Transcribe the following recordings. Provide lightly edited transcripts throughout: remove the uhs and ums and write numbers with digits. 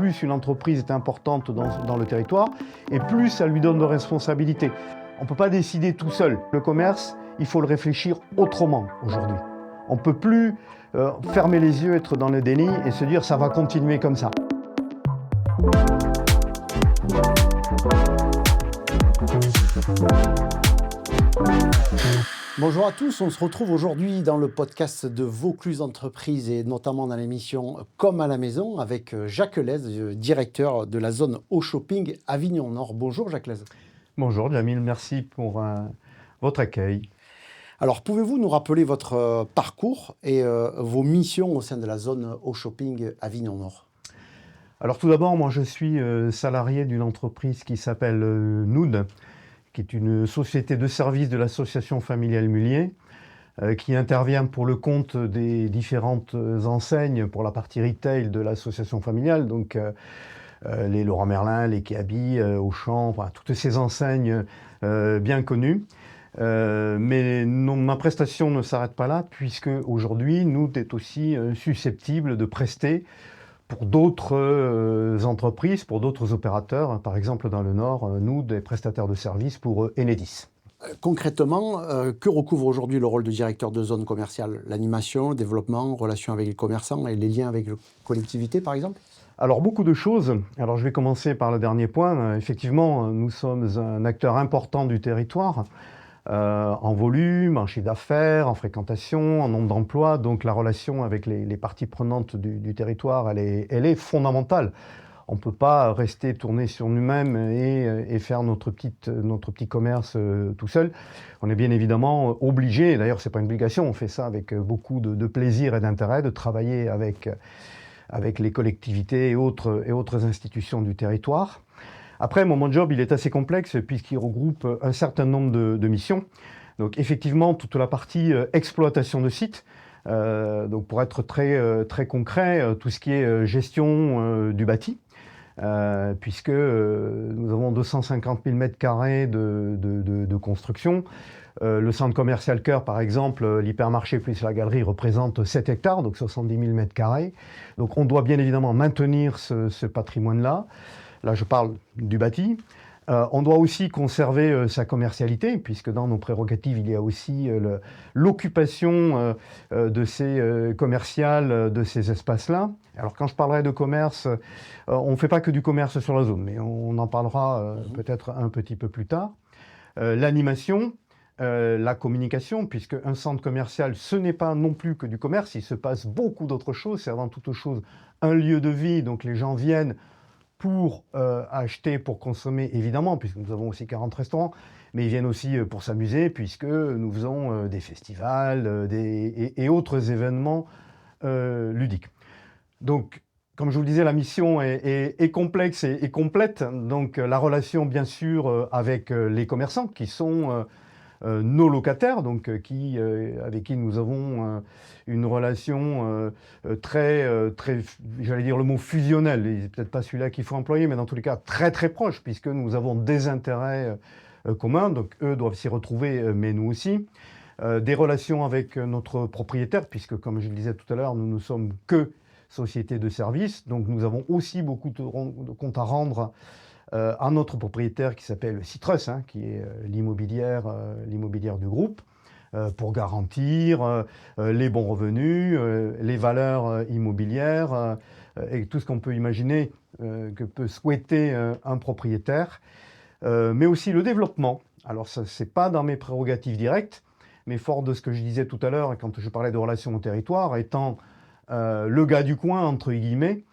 plus une entreprise est importante dans le territoire, et plus ça lui donne de responsabilités. On ne peut pas décider tout seul. Le commerce, il faut le réfléchir autrement aujourd'hui. On ne peut plus fermer les yeux, être dans le déni et se dire ça va continuer comme ça. Bonjour à tous, on se retrouve aujourd'hui dans le podcast de Vaucluse Entreprises et notamment dans l'émission Comme à la maison avec Jacques Lez, directeur de la zone Au Shopping Avignon Nord. Bonjour Jacques Lez. Bonjour Jamil, merci pour votre accueil. Alors pouvez-vous nous rappeler votre parcours et vos missions au sein de la zone Au Shopping Avignon Nord ? Alors tout d'abord, moi je suis salarié d'une entreprise qui s'appelle Noud, qui est une société de services de l'association familiale Mullier, qui intervient pour le compte des différentes enseignes pour la partie retail de l'association familiale, donc les Leroy Merlin, les Kiabi, Auchan, enfin, toutes ces enseignes bien connues. Mais non, ma prestation ne s'arrête pas là, puisque aujourd'hui, Noud est aussi susceptible de prester pour d'autres entreprises, pour d'autres opérateurs. Par exemple, dans le Nord, Noud est prestataire de services pour Enedis. Concrètement, que recouvre aujourd'hui le rôle de directeur de zone commerciale ? L'animation, le développement, relations avec les commerçants et les liens avec les collectivités, par exemple ? Alors, beaucoup de choses. Alors, je vais commencer par le dernier point. Effectivement, nous sommes un acteur important du territoire, en volume, en chiffre d'affaires, en fréquentation, en nombre d'emplois. Donc, la relation avec les parties prenantes du territoire, elle est fondamentale. On ne peut pas rester tourné sur nous-mêmes et faire notre petit commerce tout seul. On est bien évidemment obligé, d'ailleurs, ce n'est pas une obligation, on fait ça avec beaucoup de plaisir et d'intérêt, de travailler avec les collectivités et autres institutions du territoire. Après, mon job, il est assez complexe puisqu'il regroupe un certain nombre de missions. Donc, effectivement, toute la partie exploitation de sites. Donc, pour être très concret, tout ce qui est gestion du bâti, puisque nous avons 250 000 m² de construction. Le centre commercial Cœur, par exemple, l'hypermarché plus la galerie représente 7 hectares, donc 70 000 m². Donc on doit bien évidemment maintenir ce patrimoine-là. Là, je parle du bâti. On doit aussi conserver sa commercialité, puisque dans nos prérogatives, il y a aussi l'occupation de ces commerciales, de ces espaces-là. Alors quand je parlerai de commerce, on ne fait pas que du commerce sur la zone, mais on en parlera peut-être un petit peu plus tard. L'animation, la communication, puisque un centre commercial, ce n'est pas non plus que du commerce, il se passe beaucoup d'autres choses. C'est avant toute chose un lieu de vie, donc les gens viennent pour acheter, pour consommer, évidemment, puisque nous avons aussi 40 restaurants, mais ils viennent aussi pour s'amuser, puisque nous faisons des festivals et autres événements ludiques. Donc, comme je vous le disais, la mission est complexe et complète. Donc, la relation, bien sûr, avec les commerçants, qui sont nos locataires, donc avec qui nous avons une relation très, j'allais dire le mot fusionnel, c'est peut-être pas celui-là qu'il faut employer, mais dans tous les cas très très proche, puisque nous avons des intérêts communs, donc eux doivent s'y retrouver, mais nous aussi. Des relations avec notre propriétaire, puisque comme je le disais tout à l'heure, nous ne sommes que société de services, donc nous avons aussi beaucoup de comptes à rendre à notre propriétaire qui s'appelle Citrus, qui est l'immobilière du groupe, pour garantir les bons revenus, les valeurs immobilières et tout ce qu'on peut imaginer que peut souhaiter un propriétaire, mais aussi le développement. Alors ça, c'est pas dans mes prérogatives directes, mais fort de ce que je disais tout à l'heure quand je parlais de relations au territoire, étant le gars du coin, entre guillemets,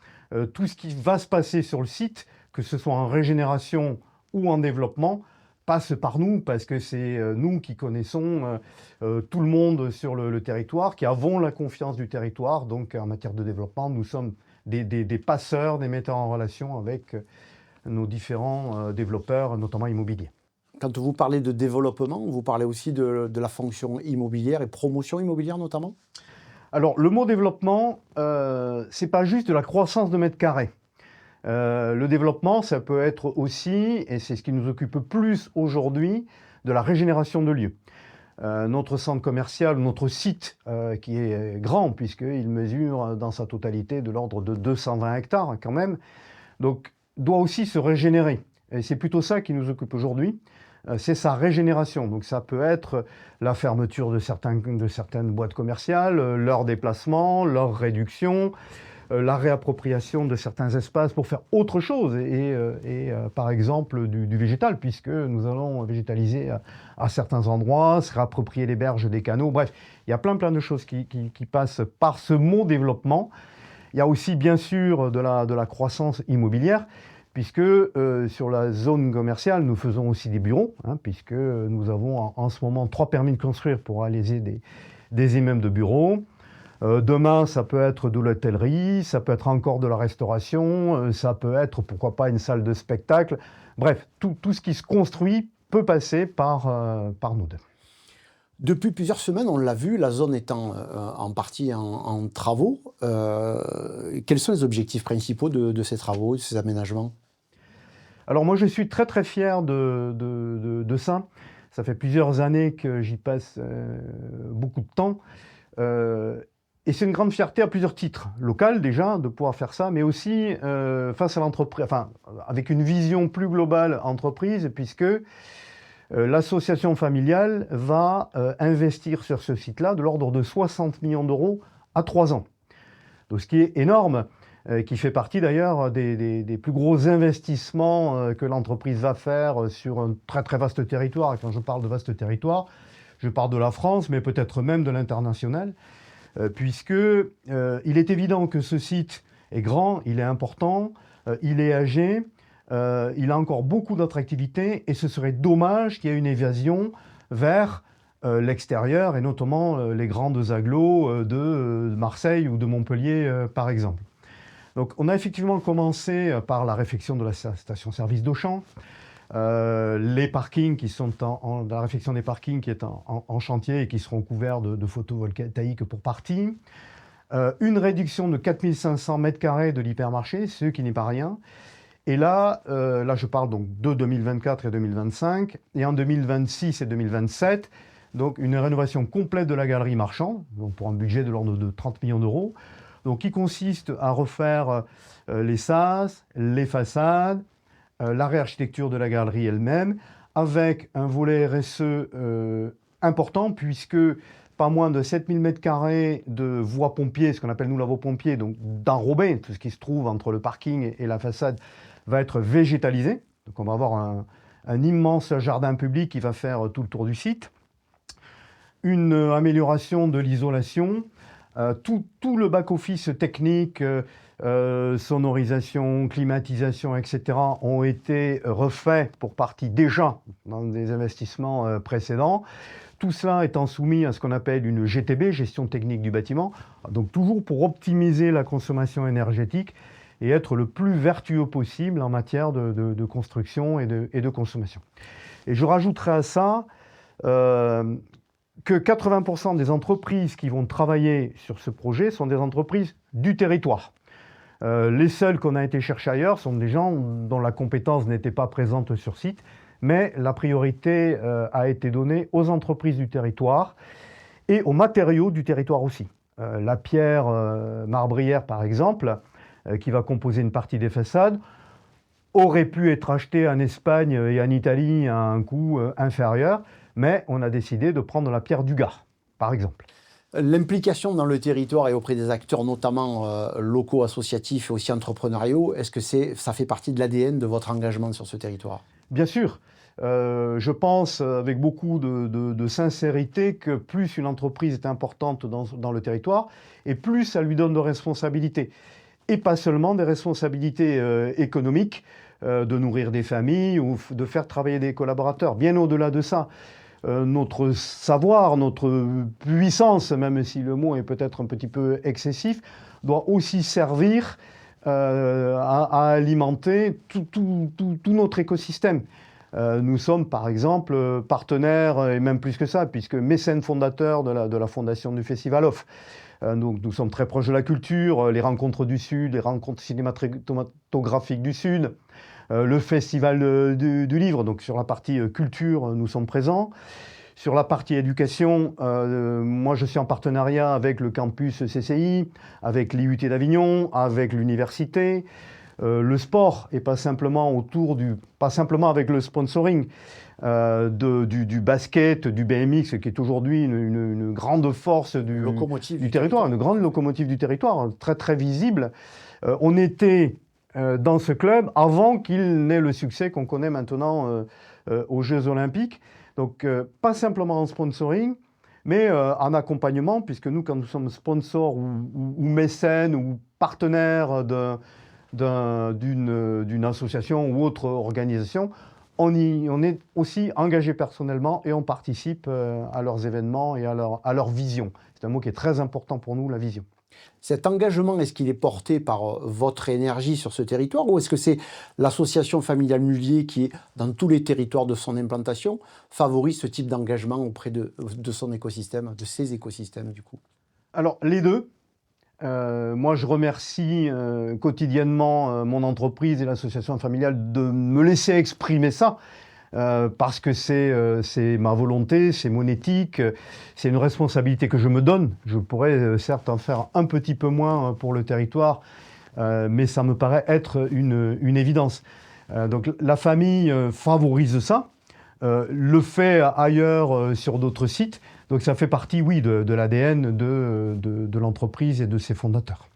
tout ce qui va se passer sur le site, que ce soit en régénération ou en développement, passe par nous, parce que c'est nous qui connaissons tout le monde sur le territoire, qui avons la confiance du territoire. Donc en matière de développement, nous sommes des passeurs, des metteurs en relation avec nos différents développeurs, notamment immobiliers. Quand vous parlez de développement, vous parlez aussi de la fonction immobilière et promotion immobilière notamment ? Alors le mot développement, c'est pas juste de la croissance de mètres carrés. Le développement, ça peut être aussi, et c'est ce qui nous occupe plus aujourd'hui, de la régénération de lieux. Notre centre commercial, notre site, qui est grand, puisqu'il mesure dans sa totalité de l'ordre de 220 hectares quand même, donc doit aussi se régénérer. Et c'est plutôt ça qui nous occupe aujourd'hui, c'est sa régénération. Donc ça peut être la fermeture de certaines boîtes commerciales, leur déplacement, leur réduction, la réappropriation de certains espaces pour faire autre chose, par exemple du végétal, puisque nous allons végétaliser à certains endroits, se réapproprier les berges des canaux. Bref, il y a plein de choses qui passent par ce mot développement. Il y a aussi bien sûr de la croissance immobilière, puisque sur la zone commerciale, nous faisons aussi des bureaux, puisque nous avons en ce moment 3 permis de construire pour réaliser des immeubles de bureaux. Demain, ça peut être de l'hôtellerie, ça peut être encore de la restauration, ça peut être, pourquoi pas, une salle de spectacle. Bref, tout ce qui se construit peut passer par nous deux. Depuis plusieurs semaines, on l'a vu, la zone étant en partie en travaux. Quels sont les objectifs principaux de ces travaux, de ces aménagements? Alors moi, je suis très fier de ça. Ça fait plusieurs années que j'y passe beaucoup de temps. Et c'est une grande fierté à plusieurs titres. Local déjà, de pouvoir faire ça, mais aussi face à l'entreprise, enfin, avec une vision plus globale entreprise, puisque l'association familiale va investir sur ce site-là de l'ordre de 60 millions d'euros à 3 ans. Donc ce qui est énorme, qui fait partie d'ailleurs des plus gros investissements que l'entreprise va faire sur un très vaste territoire. Et quand je parle de vaste territoire, je parle de la France, mais peut-être même de l'international, puisque il est évident que ce site est grand, il est important, il est âgé, il a encore beaucoup d'attractivité, et ce serait dommage qu'il y ait une évasion vers l'extérieur, et notamment les grandes agglos de Marseille ou de Montpellier, par exemple. Donc on a effectivement commencé par la réfection de la station-service d'Auchan, les parkings qui sont la réfection des parkings qui est en chantier et qui seront couverts de photovoltaïques pour partie, une réduction de 4500 m² de l'hypermarché, ce qui n'est pas rien. Et là je parle donc de 2024 et 2025, et en 2026 et 2027, donc une rénovation complète de la galerie Marchand, donc pour un budget de l'ordre de 30 millions d'euros, donc qui consiste à refaire les sas, les façades, la réarchitecture de la galerie elle-même, avec un volet RSE important, puisque pas moins de 7000 m² de voies pompiers, ce qu'on appelle nous la voie pompier, donc d'enrobés, tout ce qui se trouve entre le parking et la façade, va être végétalisé. Donc on va avoir un immense jardin public qui va faire tout le tour du site. Une amélioration de l'isolation, tout le back-office technique, sonorisation, climatisation, etc. ont été refaits pour partie déjà dans des investissements précédents. Tout cela étant soumis à ce qu'on appelle une GTB, gestion technique du bâtiment, donc toujours pour optimiser la consommation énergétique et être le plus vertueux possible en matière de construction et de consommation. Et je rajouterai à ça que 80% des entreprises qui vont travailler sur ce projet sont des entreprises du territoire. Les seuls qu'on a été chercher ailleurs sont des gens dont la compétence n'était pas présente sur site, mais la priorité a été donnée aux entreprises du territoire et aux matériaux du territoire aussi. La pierre marbrière, par exemple, qui va composer une partie des façades, aurait pu être achetée en Espagne et en Italie à un coût inférieur, mais on a décidé de prendre la pierre du Gard, par exemple. L'implication dans le territoire et auprès des acteurs, notamment locaux, associatifs et aussi entrepreneuriaux, est-ce que ça fait partie de l'ADN de votre engagement sur ce territoire? Bien sûr. Je pense avec beaucoup de sincérité que plus une entreprise est importante dans le territoire, et plus ça lui donne de responsabilités. Et pas seulement des responsabilités économiques, de nourrir des familles ou de faire travailler des collaborateurs. Bien au-delà de ça, notre savoir, notre puissance, même si le mot est peut-être un petit peu excessif, doit aussi servir à alimenter tout notre écosystème. Nous sommes par exemple partenaires, et même plus que ça, puisque mécène fondateur de la fondation du Festival Off. Donc nous sommes très proches de la culture, les rencontres du Sud, les rencontres cinématographiques du Sud, le Festival du Livre, donc sur la partie culture, nous sommes présents. Sur la partie éducation, moi je suis en partenariat avec le campus CCI, avec l'IUT d'Avignon, avec l'université. le sport et pas simplement pas simplement avec le sponsoring du basket, du BMX, qui est aujourd'hui une grande force Locomotive du du territoire, territoire. une grande locomotive du territoire, très très visible. On était dans ce club avant qu'il n'ait le succès qu'on connaît maintenant aux Jeux Olympiques. Donc, pas simplement en sponsoring, mais en accompagnement, puisque nous, quand nous sommes sponsors ou mécènes ou partenaires d'une association ou autre organisation, on est aussi engagé personnellement et on participe à leurs événements et à leur vision. C'est un mot qui est très important pour nous, la vision. Cet engagement, est-ce qu'il est porté par votre énergie sur ce territoire ou est-ce que c'est l'association familiale Mullier qui, dans tous les territoires de son implantation, favorise ce type d'engagement auprès de son écosystème, de ses écosystèmes du coup? Alors, les deux. Moi, je remercie quotidiennement mon entreprise et l'association familiale de me laisser exprimer ça, parce que c'est ma volonté, c'est mon éthique, c'est une responsabilité que je me donne. Je pourrais certes en faire un petit peu moins pour le territoire, mais ça me paraît être une évidence. Donc la famille favorise ça, le fait ailleurs sur d'autres sites. Donc ça fait partie, oui, de l'ADN de l'entreprise et de ses fondateurs.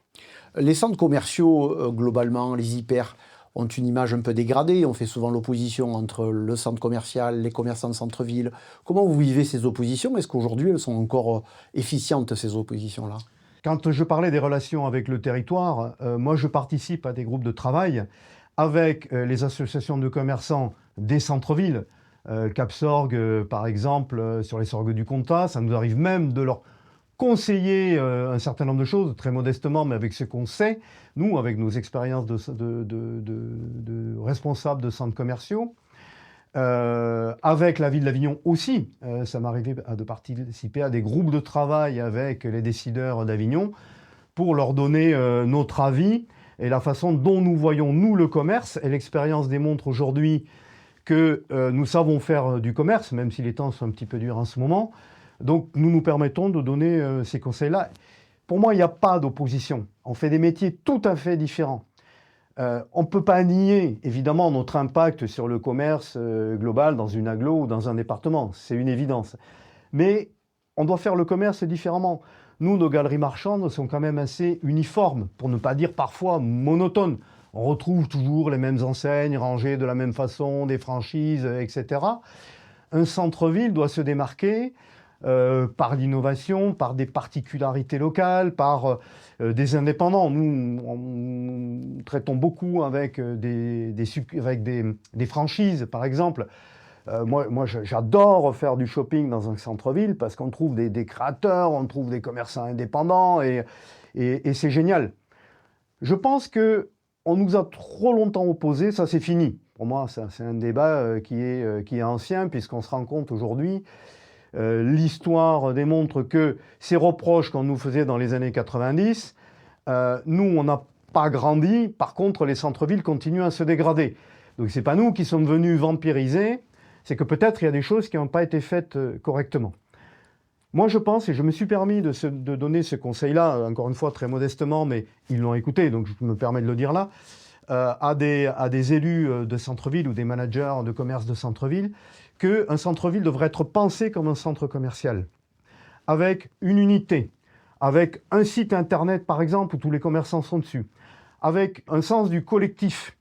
Les centres commerciaux, globalement, les hyper, ont une image un peu dégradée. On fait souvent l'opposition entre le centre commercial, les commerçants de centre-ville. Comment vous vivez ces oppositions? Est-ce qu'aujourd'hui, elles sont encore efficientes, ces oppositions-là? Quand je parlais des relations avec le territoire, moi je participe à des groupes de travail avec les associations de commerçants des centres-villes. Capsorg, par exemple, sur les sorgues du Comtat, ça nous arrive même de leur conseiller un certain nombre de choses, très modestement, mais avec ce qu'on sait, nous, avec nos expériences de responsables de centres commerciaux. Avec la ville d'Avignon aussi, ça m'est arrivé de participer à des groupes de travail avec les décideurs d'Avignon pour leur donner notre avis et la façon dont nous voyons, nous, le commerce. Et l'expérience démontre aujourd'hui que nous savons faire du commerce, même si les temps sont un petit peu durs en ce moment. Donc nous nous permettons de donner ces conseils-là. Pour moi, il n'y a pas d'opposition. On fait des métiers tout à fait différents. On ne peut pas nier, évidemment, notre impact sur le commerce global dans une agglo ou dans un département. C'est une évidence. Mais on doit faire le commerce différemment. Nous, nos galeries marchandes sont quand même assez uniformes, pour ne pas dire parfois monotones. On retrouve toujours les mêmes enseignes rangées de la même façon, des franchises, etc. Un centre-ville doit se démarquer par l'innovation, par des particularités locales, par des indépendants. Nous traitons beaucoup avec des franchises, par exemple. Moi j'adore faire du shopping dans un centre-ville parce qu'on trouve des créateurs, on trouve des commerçants indépendants et c'est génial. Je pense qu'on nous a trop longtemps opposés, ça c'est fini. Pour moi, c'est un débat qui est ancien puisqu'on se rend compte aujourd'hui. L'histoire démontre que ces reproches qu'on nous faisait dans les années 90, nous, on n'a pas grandi. Par contre, les centres-villes continuent à se dégrader. Donc, ce n'est pas nous qui sommes venus vampiriser, c'est que peut-être il y a des choses qui n'ont pas été faites correctement. Moi, je pense, et je me suis permis de donner ce conseil-là, encore une fois très modestement, mais ils l'ont écouté, donc je me permets de le dire là, à des élus de centre-ville ou des managers de commerce de centre-ville, qu'un centre-ville devrait être pensé comme un centre commercial, avec une unité, avec un site internet par exemple où tous les commerçants sont dessus, avec un sens du collectif.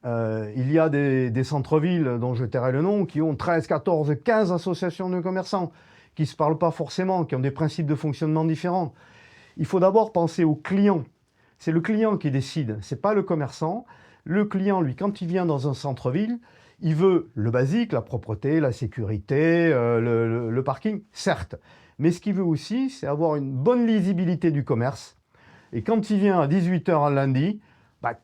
Il y a des centres-villes dont je tairai le nom qui ont 13, 14, 15 associations de commerçants qui ne se parlent pas forcément, qui ont des principes de fonctionnement différents. Il faut d'abord penser au client. C'est le client qui décide, ce n'est pas le commerçant. Le client, lui, quand il vient dans un centre-ville, il veut le basique, la propreté, la sécurité, le parking, certes. Mais ce qu'il veut aussi, c'est avoir une bonne lisibilité du commerce. Et quand il vient à 18h un lundi,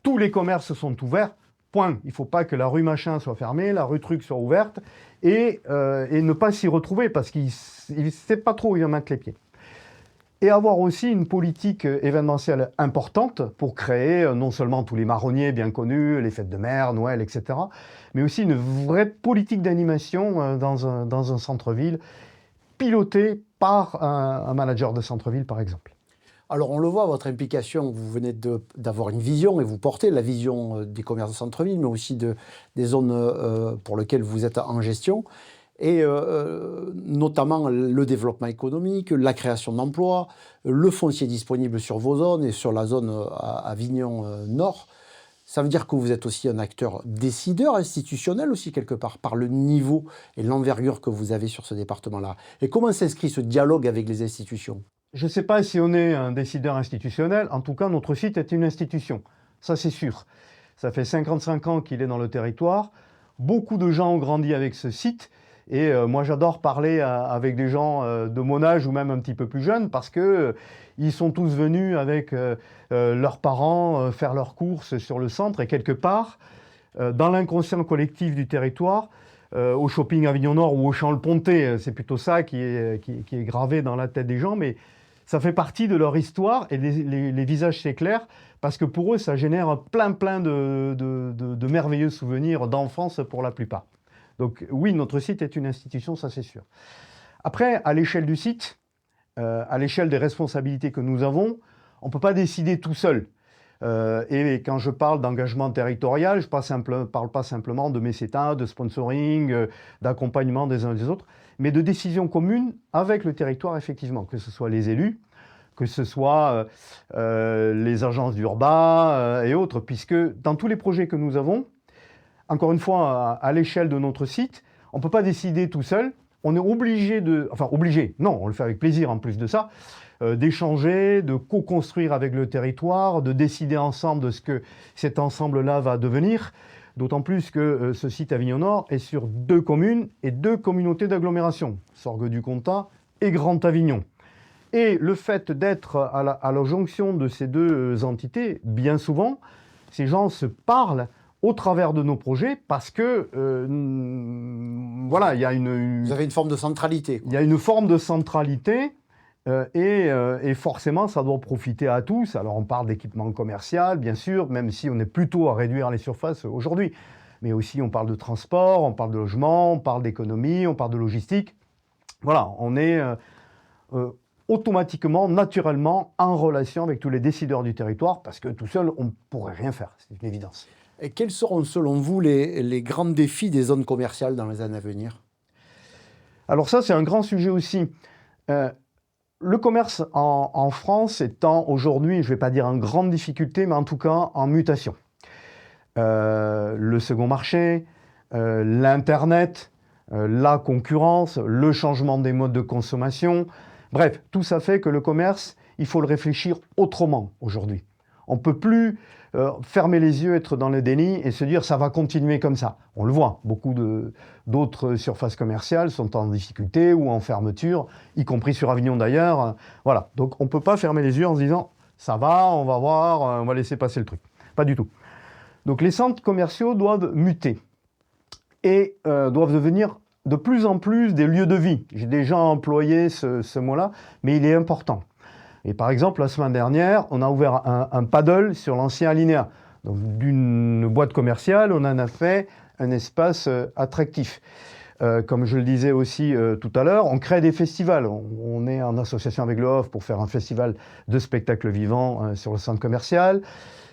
tous les commerces sont ouverts, point. Il ne faut pas que la rue machin soit fermée, la rue truc soit ouverte, et ne pas s'y retrouver, parce qu'il ne sait pas trop où il va mettre les pieds. Et avoir aussi une politique événementielle importante pour créer non seulement tous les marronniers bien connus, les fêtes de mer, Noël, etc., mais aussi une vraie politique d'animation dans un centre-ville, pilotée par un manager de centre-ville, par exemple. Alors on le voit, votre implication, vous venez d'avoir une vision et vous portez la vision des commerces de centre-ville, mais aussi des zones pour lesquelles vous êtes en gestion, et notamment le développement économique, la création d'emplois, le foncier disponible sur vos zones et sur la zone Avignon Nord. Ça veut dire que vous êtes aussi un acteur décideur institutionnel aussi quelque part, par le niveau et l'envergure que vous avez sur ce département-là. Et comment s'inscrit ce dialogue avec les institutions? Je ne sais pas si on est un décideur institutionnel, en tout cas notre site est une institution, ça c'est sûr. Ça fait 55 ans qu'il est dans le territoire, beaucoup de gens ont grandi avec ce site, et moi j'adore parler avec des gens de mon âge ou même un petit peu plus jeunes, parce que ils sont tous venus avec leurs parents faire leurs courses sur le centre, et quelque part, dans l'inconscient collectif du territoire, au shopping Avignon Nord ou au Champ-le-Pontet, c'est plutôt ça qui est gravé dans la tête des gens, mais ça fait partie de leur histoire, et les visages s'éclairent parce que pour eux, ça génère plein de merveilleux souvenirs d'enfance pour la plupart. Donc oui, notre site est une institution, ça c'est sûr. Après, à l'échelle du site, à l'échelle des responsabilités que nous avons, on ne peut pas décider tout seul. Et quand je parle d'engagement territorial, je ne parle pas simplement de mécénat, de sponsoring, d'accompagnement des uns et des autres, mais de décisions communes avec le territoire, effectivement, que ce soit les élus, que ce soit les agences d'Urba et autres, puisque dans tous les projets que nous avons, encore une fois, à l'échelle de notre site, on ne peut pas décider tout seul, on est obligé de... Enfin, obligé, non, on le fait avec plaisir en plus de ça, d'échanger, de co-construire avec le territoire, de décider ensemble de ce que cet ensemble-là va devenir. D'autant plus que ce site Avignon Nord est sur 2 communes et 2 communautés d'agglomération, Sorgues-du-Comtat et Grand Avignon. Et le fait d'être à la jonction de ces 2 entités, bien souvent, ces gens se parlent au travers de nos projets parce que, voilà, il y a une... Vous avez une forme de centralité, quoi. Il y a une forme de centralité. Et forcément, ça doit profiter à tous. Alors, on parle d'équipement commercial, bien sûr, même si on est plutôt à réduire les surfaces aujourd'hui. Mais aussi, on parle de transport, on parle de logement, on parle d'économie, on parle de logistique. Voilà, on est automatiquement, naturellement, en relation avec tous les décideurs du territoire, parce que tout seul, on ne pourrait rien faire, c'est une évidence. Et quels seront, selon vous, les grands défis des zones commerciales dans les années à venir? Alors ça, c'est un grand sujet aussi. Le commerce en France étant aujourd'hui, je ne vais pas dire en grande difficulté, mais en tout cas en mutation. Le second marché, l'Internet, la concurrence, le changement des modes de consommation. Bref, tout ça fait que le commerce, il faut le réfléchir autrement aujourd'hui. On ne peut plus fermer les yeux, être dans le déni et se dire ça va continuer comme ça. On le voit, beaucoup d'autres surfaces commerciales sont en difficulté ou en fermeture, y compris sur Avignon d'ailleurs. Voilà, donc on ne peut pas fermer les yeux en se disant ça va, on va voir, on va laisser passer le truc. Pas du tout. Donc les centres commerciaux doivent muter et doivent devenir de plus en plus des lieux de vie. J'ai déjà employé ce mot-là, mais il est important. Et par exemple, la semaine dernière, on a ouvert un paddle sur l'ancien Alinéa. Donc d'une boîte commerciale, on en a fait un espace attractif. Comme je le disais aussi tout à l'heure, on crée des festivals. On est en association avec le HOF pour faire un festival de spectacles vivants sur le centre commercial.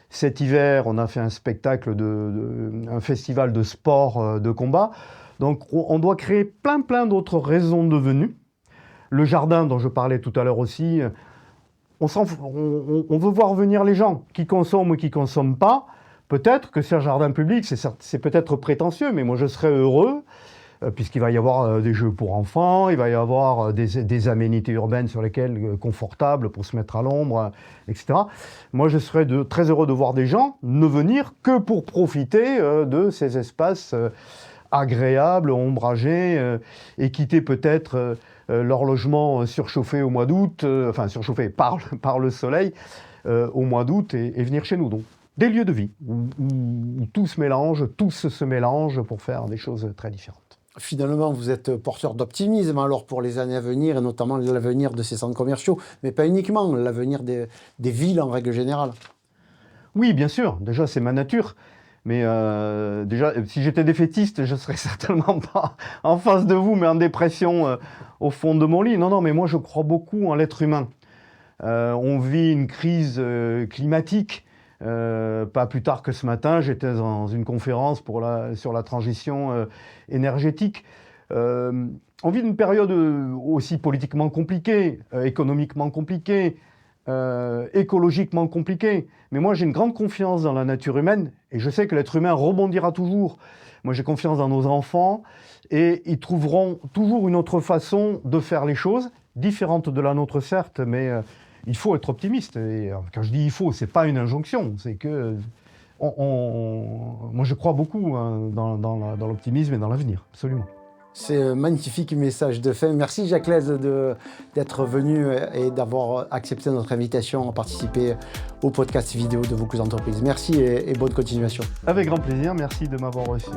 Cet hiver, on a fait un spectacle, un festival de sport de combat. Donc on doit créer plein d'autres raisons de venue. Le jardin dont je parlais tout à l'heure aussi, on veut voir venir les gens qui consomment ou qui ne consomment pas. Peut-être que c'est un jardin public, c'est peut-être prétentieux, mais moi je serais heureux, puisqu'il va y avoir des jeux pour enfants, il va y avoir des aménités urbaines sur lesquelles confortables pour se mettre à l'ombre, etc. Moi je serais très heureux de voir des gens ne venir que pour profiter de ces espaces agréables, ombragés, et quitter peut-être leur logement surchauffé au mois d'août, enfin surchauffé par le soleil au mois d'août et venir chez nous. Donc des lieux de vie où tout se mélange, tous se mélangent pour faire des choses très différentes. Finalement, vous êtes porteur d'optimisme alors pour les années à venir et notamment l'avenir de ces centres commerciaux, mais pas uniquement, l'avenir des villes en règle générale. Oui, bien sûr, déjà c'est ma nature. Mais déjà, si j'étais défaitiste, je ne serais certainement pas en face de vous, mais en dépression au fond de mon lit. Non, mais moi je crois beaucoup en l'être humain. On vit une crise climatique. Pas plus tard que ce matin, j'étais dans une conférence sur la transition énergétique. On vit une période aussi politiquement compliquée, économiquement compliquée, écologiquement compliquée. Mais moi, j'ai une grande confiance dans la nature humaine et je sais que l'être humain rebondira toujours. Moi, j'ai confiance dans nos enfants et ils trouveront toujours une autre façon de faire les choses, différente de la nôtre certes, mais il faut être optimiste. Et quand je dis il faut, c'est pas une injonction, c'est que moi, je crois beaucoup dans l'optimisme et dans l'avenir, absolument. C'est un magnifique message de fin. Merci Jacques Lez d'être venu et d'avoir accepté notre invitation à participer au podcast vidéo de Vaucluse Entreprises. Merci et bonne continuation. Avec grand plaisir, merci de m'avoir reçu.